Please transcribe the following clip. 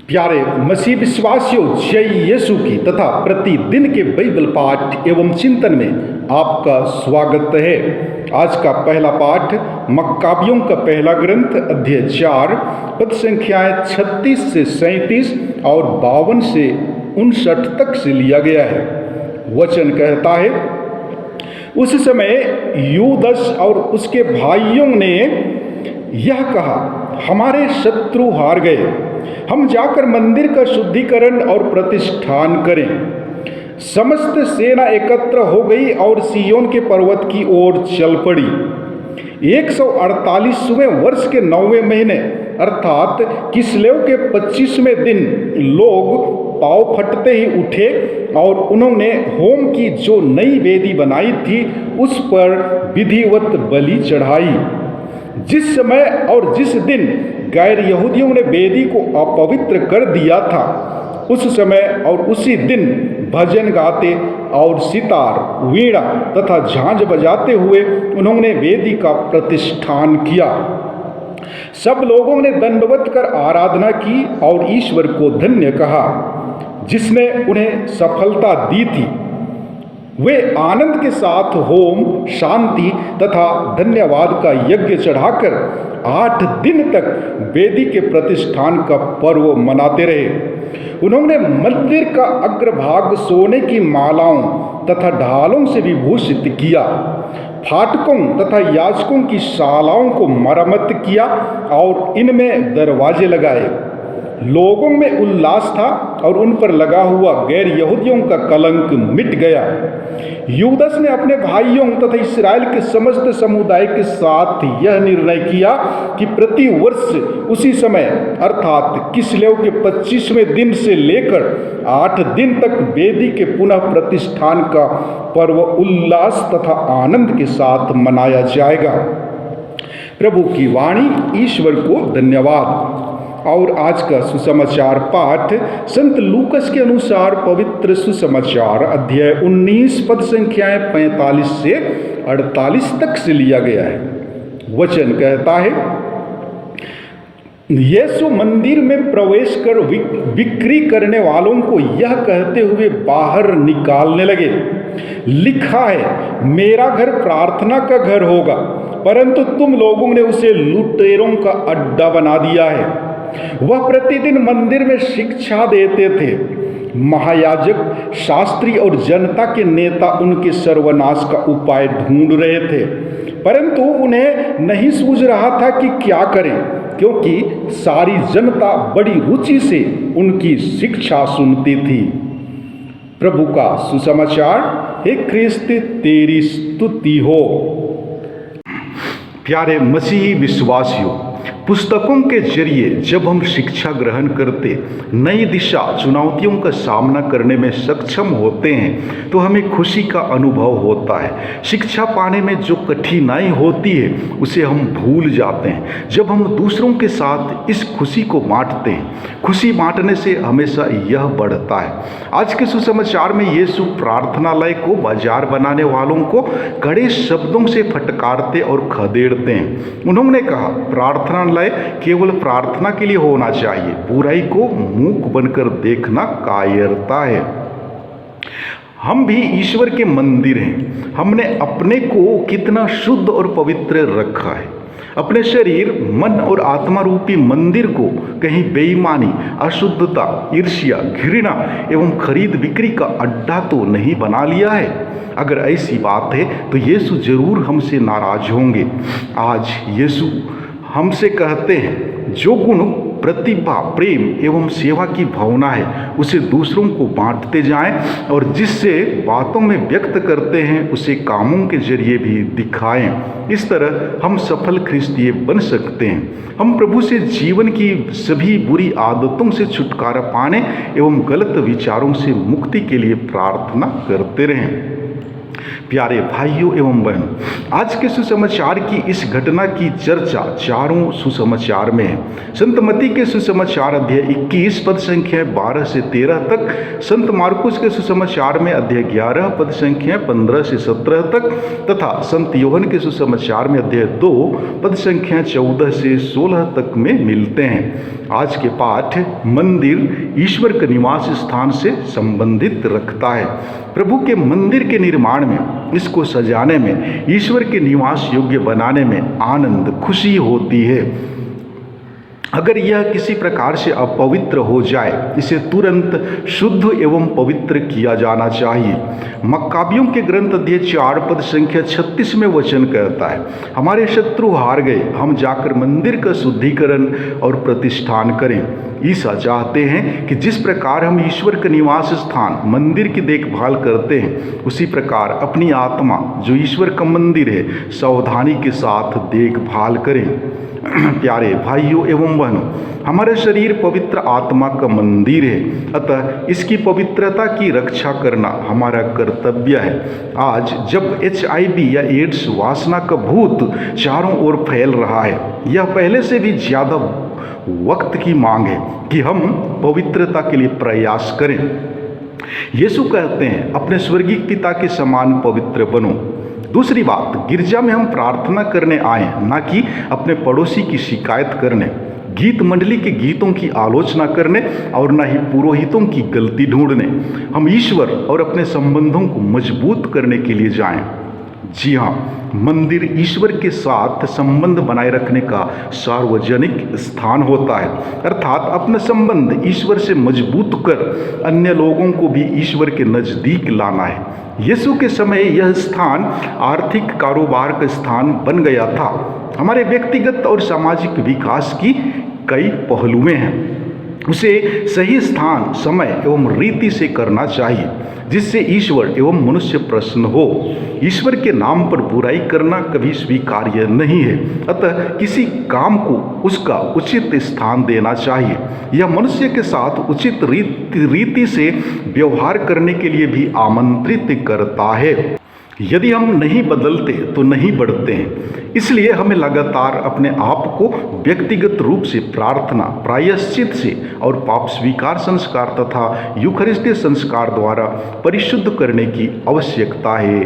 प्यारे मसीह विश्वासियों, जय यीशु की तथा प्रतिदिन के बाइबल पाठ एवं चिंतन में आपका स्वागत है। आज का पहला पाठ मक्काबियों का पहला ग्रंथ अध्याय 4 पद संख्याएं 36 से 37 और 52 से 59 तक से लिया गया है। वचन कहता है, उस समय यूदस और उसके भाइयों ने यह कहा, हमारे शत्रु हार गए, हम जाकर मंदिर का शुद्धिकरण और प्रतिष्ठान करें। समस्त सेना एकत्र हो गई और सिय्योन के पर्वत की ओर चल पड़ी। 148वें वर्ष के 9वें महीने अर्थात किस्लेव के 25वें दिन लोग पाँव फटते ही उठे और उन्होंने होम की जो नई वेदी बनाई थी उस पर विधिवत बलि चढ़ाई। जिस समय और जिस दिन गैर यहूदियों ने वेदी को अपवित्र कर दिया था, उस समय और उसी दिन भजन गाते और सितार, वीणा तथा झांझ बजाते हुए उन्होंने वेदी का प्रतिष्ठान किया। सब लोगों ने दंडवत कर आराधना की और ईश्वर को धन्य कहा, जिसने उन्हें सफलता दी थी। वे आनंद के साथ होम, शांति तथा धन्यवाद का यज्ञ चढ़ाकर 8 दिन तक वेदी के प्रतिष्ठान का पर्व मनाते रहे। उन्होंने मंदिर का अग्रभाग सोने की मालाओं तथा ढालों से विभूषित किया। फाटकों तथा याजकों की शालाओं को मरम्मत किया और इनमें दरवाजे लगाए। लोगों में उल्लास था और उन पर लगा हुआ गैर यहूदियों का कलंक मिट गया। यूदस ने अपने भाइयों तथा इस्राएल के समस्त समुदाय के साथ यह निर्णय किया कि प्रति वर्ष उसी समय अर्थात किस्लेव के 25वें दिन से लेकर 8 दिन तक वेदी के पुनः प्रतिष्ठान का पर्व उल्लास तथा आनंद के साथ मनाया जाएगा। प्रभु की वाणी। ईश्वर को धन्यवाद। और आज का सुसमाचार पाठ संत लूकस के अनुसार पवित्र सुसमाचार अध्याय 19 पद संख्याएं 45 से 48 तक से लिया गया है। वचन कहता है, यीशु मंदिर में प्रवेश कर बिक्री करने वालों को यह कहते हुए बाहर निकालने लगे, लिखा है, मेरा घर प्रार्थना का घर होगा, परंतु तुम लोगों ने उसे लुटेरों का अड्डा बना दिया है। वह प्रतिदिन मंदिर में शिक्षा देते थे। महायाजक, शास्त्री और जनता के नेता उनके सर्वनाश का उपाय ढूंढ रहे थे, परंतु उन्हें नहीं सूझ रहा था कि क्या करें, क्योंकि सारी जनता बड़ी रुचि से उनकी शिक्षा सुनती थी। प्रभु का सुसमाचार। हे ख्रिस्त, तेरी स्तुति हो। प्यारे मसीही विश्वासियों, पुस्तकों के जरिए जब हम शिक्षा ग्रहण करते, नई दिशा, चुनौतियों का सामना करने में सक्षम होते हैं तो हमें खुशी का अनुभव होता है। शिक्षा पाने में जो कठिनाई होती है उसे हम भूल जाते हैं जब हम दूसरों के साथ इस खुशी को बांटते हैं। खुशी बांटने से हमेशा यह बढ़ता है। आज के सुसमाचार में यीशु प्रार्थनालय को बाजार बनाने वालों को कड़े शब्दों से फटकारते और खदेड़ते हैं। उन्होंने कहा, प्रार्थनालय केवल प्रार्थना के लिए होना चाहिए, बुराई को मूक बनकर देखना कायरता है। हम भी ईश्वर के मंदिर हैं। हमने अपने को कितना शुद्ध और पवित्र रखा है। अपने शरीर, मन और आत्मा रूपी मंदिर को कहीं बेईमानी, अशुद्धता, ईर्ष्या, घृणा एवं खरीद बिक्री का अड्डा तो नहीं बना लिया है। अगर ऐसी बात है तो यीशु जरूर हमसे नाराज होंगे। आज यीशु हमसे कहते हैं, जो गुण प्रतिभा, प्रेम एवं सेवा की भावना है उसे दूसरों को बांटते जाएं और जिससे बातों में व्यक्त करते हैं उसे कामों के जरिए भी दिखाएं। इस तरह हम सफल ख्रिस्तीय बन सकते हैं। हम प्रभु से जीवन की सभी बुरी आदतों से छुटकारा पाने एवं गलत विचारों से मुक्ति के लिए प्रार्थना करते रहें। प्यारे भाइयों एवं बहनों, आज के सुसमाचार की इस घटना की चर्चा चारों सुसमाचार में है। संत मत्ती के सुसमाचार अध्याय 21 पद संख्या 12 से 13 तक, संत मार्कुस के सुसमाचार में अध्याय 11 पद संख्या 15 से 17 तक तथा संत योहन के सुसमाचार में अध्याय 2 पद संख्या 14 से 16 तक में मिलते हैं। आज के पाठ मंदिर ईश्वर के निवास स्थान से संबंधित रखता है। प्रभु के मंदिर के निर्माण में, इसको सजाने में, ईश्वर के निवास योग्य बनाने में आनंद, खुशी होती है। अगर यह किसी प्रकार से अपवित्र हो जाए, इसे तुरंत शुद्ध एवं पवित्र किया जाना चाहिए। मक्काबियों के ग्रंथ अध्याय 4 पद संख्या 36 में वचन कहता है, हमारे शत्रु हार गए, हम जाकर मंदिर का शुद्धिकरण और प्रतिष्ठान करें। ईसा चाहते हैं कि जिस प्रकार हम ईश्वर का निवास स्थान मंदिर की देखभाल करते हैं, उसी प्रकार अपनी आत्मा जो ईश्वर का मंदिर है सावधानी के साथ देखभाल करें। प्यारे भाइयों एवं बहनों, हमारा शरीर पवित्र आत्मा का मंदिर है, अतः इसकी पवित्रता की रक्षा करना हमारा कर्तव्य है। आज जब HIV या एड्स वासना का भूत चारों ओर फैल रहा है, यह पहले से भी ज़्यादा वक्त की मांग है कि हम पवित्रता के लिए प्रयास करें। यीशु कहते हैं, अपने स्वर्गीय पिता के समान पवित्र बनो। दूसरी बात, गिरजा में हम प्रार्थना करने आए, ना कि अपने पड़ोसी की शिकायत करने, गीत मंडली के गीतों की आलोचना करने और न ही पुरोहितों की गलती ढूंढने। हम ईश्वर और अपने संबंधों को मजबूत करने के लिए जाएं। जी हाँ, मंदिर ईश्वर के साथ संबंध बनाए रखने का सार्वजनिक स्थान होता है, अर्थात अपना संबंध ईश्वर से मजबूत कर अन्य लोगों को भी ईश्वर के नज़दीक लाना है। यीशु के समय यह स्थान आर्थिक कारोबार का स्थान बन गया था। हमारे व्यक्तिगत और सामाजिक विकास की कई पहलुएं हैं, उसे सही स्थान, समय एवं रीति से करना चाहिए जिससे ईश्वर एवं मनुष्य प्रसन्न हो। ईश्वर के नाम पर बुराई करना कभी स्वीकार्य नहीं है, अतः किसी काम को उसका उचित स्थान देना चाहिए। यह मनुष्य के साथ उचित रीति से व्यवहार करने के लिए भी आमंत्रित करता है। यदि हम नहीं बदलते तो नहीं बढ़ते हैं। इसलिए हमें लगातार अपने आप को व्यक्तिगत रूप से प्रार्थना, प्रायश्चित से और पाप स्वीकार संस्कार तथा यूखरिस्तीय संस्कार द्वारा परिशुद्ध करने की आवश्यकता है।